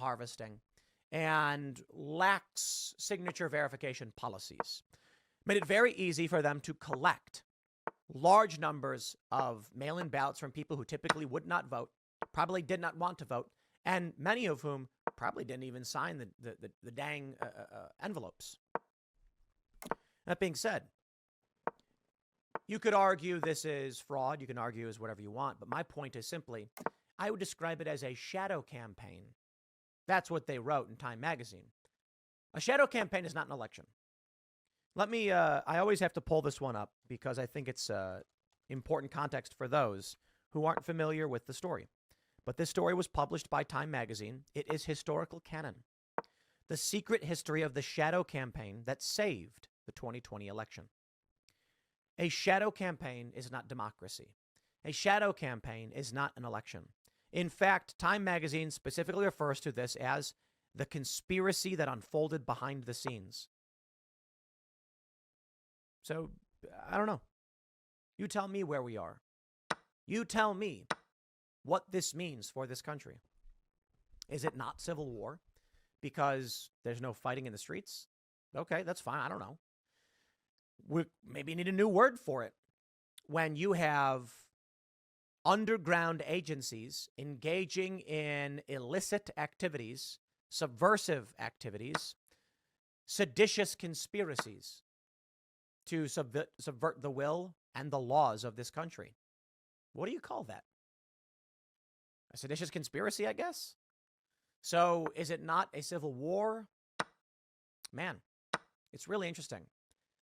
harvesting and lax signature verification policies. Made it very easy for them to collect large numbers of mail-in ballots from people who typically would not vote, probably did not want to vote, and many of whom probably didn't even sign the dang envelopes. That being said, you could argue this is fraud. You can argue is whatever you want. But my point is simply, I would describe it as a shadow campaign. That's what they wrote in Time magazine. A shadow campaign is not an election. I always have to pull this one up because I think it's important context for those who aren't familiar with the story. But this story was published by Time magazine. It is historical canon. The secret history of the shadow campaign that saved the 2020 election. A shadow campaign is not democracy. A shadow campaign is not an election. In fact, Time magazine specifically refers to this as the conspiracy that unfolded behind the scenes. So, I don't know. You tell me where we are. You tell me what this means for this country. Is it not civil war because there's no fighting in the streets? Okay, that's fine. I don't know. We maybe need a new word for it. When you have underground agencies engaging in illicit activities, subversive activities, seditious conspiracies to subvert the will and the laws of this country. What do you call that? A seditious conspiracy, I guess? So is it not a civil war? Man, it's really interesting.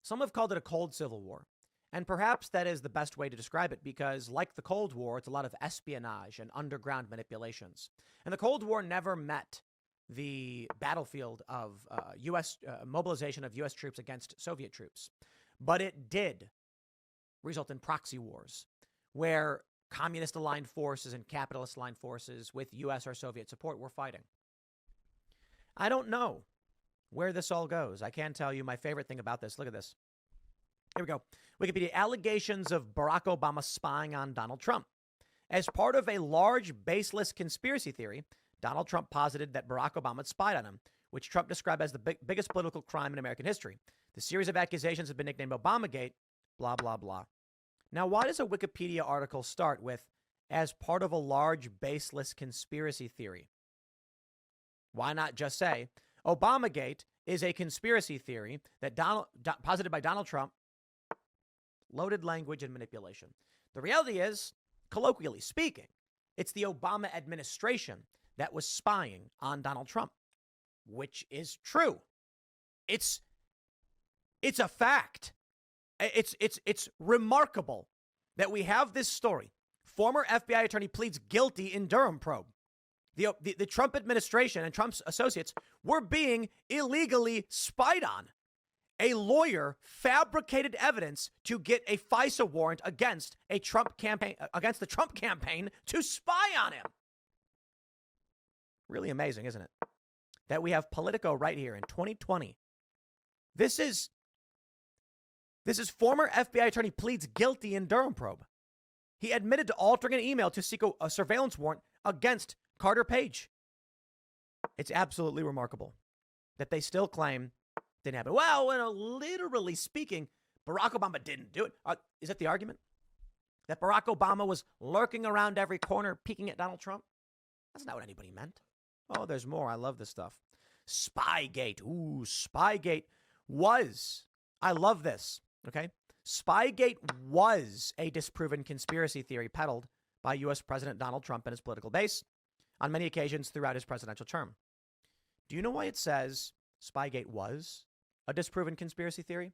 Some have called it a cold civil war. And perhaps that is the best way to describe it because, like the Cold War, it's a lot of espionage and underground manipulations. And the Cold War never met the battlefield of U.S. Mobilization of U.S. troops against Soviet troops. But it did result in proxy wars where communist-aligned forces and capitalist-aligned forces with U.S. or Soviet support were fighting. I don't know where this all goes. I can tell you my favorite thing about this. Look at this. Here we go. Wikipedia, allegations of Barack Obama spying on Donald Trump. As part of a large, baseless conspiracy theory, Donald Trump posited that Barack Obama had spied on him, which Trump described as the biggest political crime in American history. The series of accusations have been nicknamed Obamagate, blah, blah, blah. Now, why does a Wikipedia article start with, as part of a large, baseless conspiracy theory? Why not just say, Obamagate is a conspiracy theory that posited by Donald Trump. Loaded language and manipulation. The reality is, colloquially speaking, it's the Obama administration that was spying on Donald Trump, which is true. It's a fact. It's remarkable that we have this story. Former FBI attorney pleads guilty in Durham probe. The Trump administration and Trump's associates were being illegally spied on. A lawyer fabricated evidence to get a FISA warrant against the Trump campaign to spy on him. Really amazing, isn't it? That we have Politico right here in 2020. This is former FBI attorney pleads guilty in Durham probe. He admitted to altering an email to seek a surveillance warrant against Carter Page. It's absolutely remarkable that they still claim didn't happen. Well, literally speaking, Barack Obama didn't do it. Is that the argument? That Barack Obama was lurking around every corner, peeking at Donald Trump? That's not what anybody meant. Oh, there's more. I love this stuff. Spygate. Ooh, Spygate was. I love this. Okay. Spygate was a disproven conspiracy theory peddled by U.S. President Donald Trump and his political base on many occasions throughout his presidential term. Do you know why it says Spygate was a disproven conspiracy theory?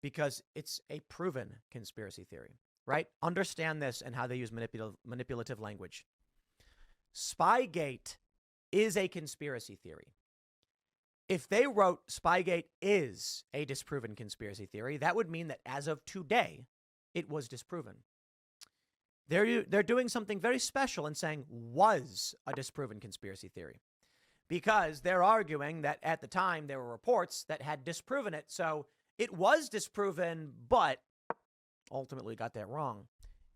Because it's a proven conspiracy theory, right? Understand this and how they use manipulative language. Spygate is a conspiracy theory. If they wrote Spygate is a disproven conspiracy theory, that would mean that as of today, it was disproven. They're doing something very special in saying was a disproven conspiracy theory, because they're arguing that at the time there were reports that had disproven it. So it was disproven, but ultimately got that wrong.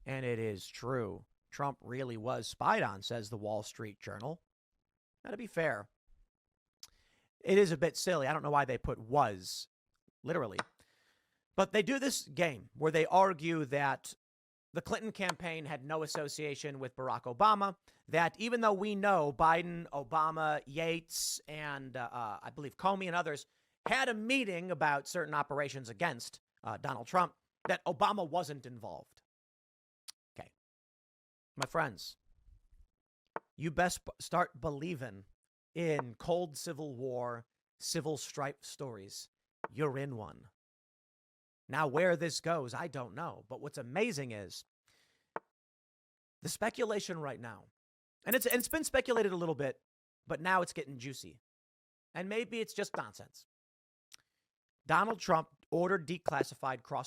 And it is true. Trump really was spied on, says the Wall Street Journal. Now, to be fair, it is a bit silly. I don't know why they put was, literally. But they do this game where they argue that the Clinton campaign had no association with Barack Obama, that even though we know Biden, Obama, Yates, and I believe Comey and others had a meeting about certain operations against Donald Trump, that Obama wasn't involved. Okay. My friends, you best start believing in cold Civil War, civil strife stories. You're in one. Now, where this goes, I don't know. But what's amazing is the speculation right now, and it's been speculated a little bit, but now it's getting juicy. And maybe it's just nonsense. Donald Trump ordered declassified cross